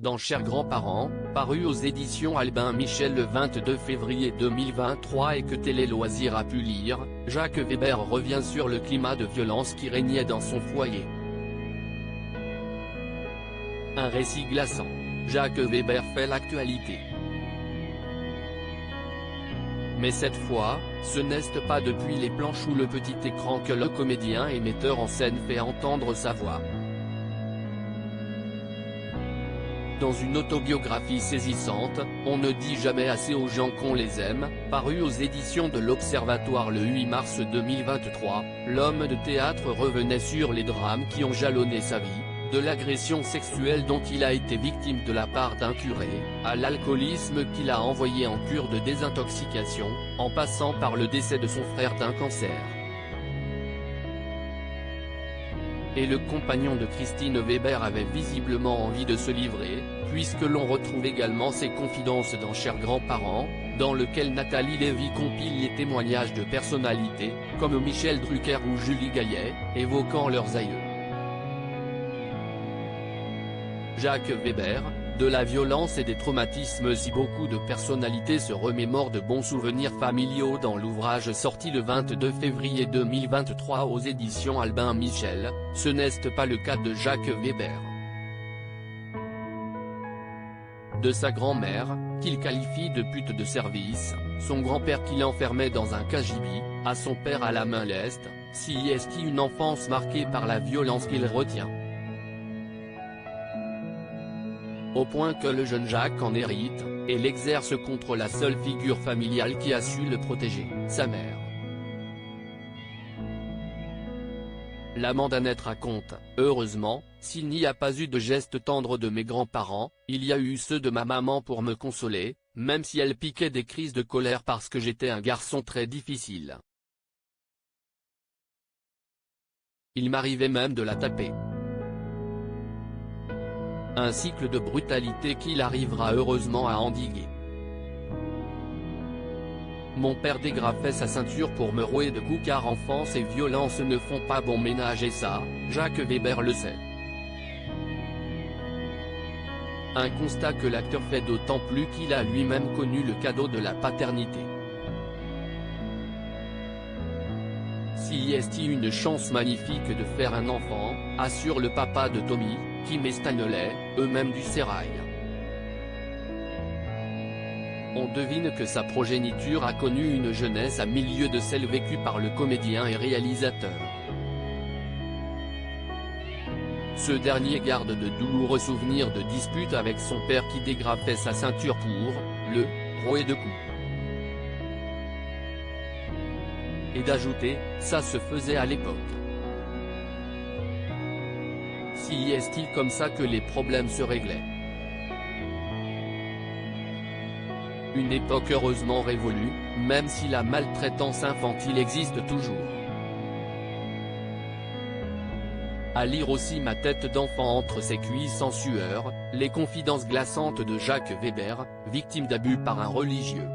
dans Chers grands-parents, paru aux éditions Albin Michel le 22 février 2023 et que Télé Loisirs a pu lire, Jacques Weber revient sur le climat de violence qui régnait dans son foyer. Un récit glaçant. Jacques Weber fait l'actualité. Mais cette fois, ce n'est pas depuis les planches ou le petit écran que le comédien et metteur en scène fait entendre sa voix. Dans une autobiographie saisissante, On ne dit jamais assez aux gens qu'on les aime, paru aux éditions de l'Observatoire le 8 mars 2023, l'homme de théâtre revenait sur les drames qui ont jalonné sa vie, de l'agression sexuelle dont il a été victime de la part d'un curé, à l'alcoolisme qu'il a envoyé en cure de désintoxication, en passant par le décès de son frère d'un cancer. Et le compagnon de Christine Weber avait visiblement envie de se livrer, puisque l'on retrouve également ses confidences dans Chers grands-parents, dans lequel Nathalie Lévy compile les témoignages de personnalités, comme Michel Drucker ou Julie Gaillet, évoquant leurs aïeux. Jacques Weber, de la violence et des traumatismes. Si beaucoup de personnalités se remémorent de bons souvenirs familiaux dans l'ouvrage sorti le 22 février 2023 aux éditions Albin Michel, ce n'est pas le cas de Jacques Weber. De sa grand-mère, qu'il qualifie de pute de service, son grand-père qu'il enfermait dans un cagibi, à son père à la main leste, si est une enfance marquée par la violence qu'il retient. Au point que le jeune Jacques en hérite, et l'exerce contre la seule figure familiale qui a su le protéger, sa mère. L'amant d'Annette raconte, « Heureusement, s'il n'y a pas eu de gestes tendres de mes grands-parents, il y a eu ceux de ma maman pour me consoler, même si elle piquait des crises de colère parce que j'étais un garçon très difficile. Il m'arrivait même de la taper. » Un cycle de brutalité qu'il arrivera heureusement à endiguer. Mon père dégrafait sa ceinture pour me rouer de coups car enfance et violence ne font pas bon ménage et ça, Jacques Weber le sait. Un constat que l'acteur fait d'autant plus qu'il a lui-même connu le cadeau de la paternité. Si est une chance magnifique de faire un enfant, assure le papa de Tommy, Kim et Stanley, eux-mêmes du sérail. On devine que sa progéniture a connu une jeunesse à milieu de celle vécue par le comédien et réalisateur. Ce dernier garde de douloureux souvenirs de disputes avec son père qui dégrafait sa ceinture pour le rouer de coups. Et d'ajouter, ça se faisait à l'époque. Si est-il comme ça que les problèmes se réglaient. Une époque heureusement révolue, même si la maltraitance infantile existe toujours. À lire aussi Ma tête d'enfant entre ses cuisses en sueur, les confidences glaçantes de Jacques Weber, victime d'abus par un religieux.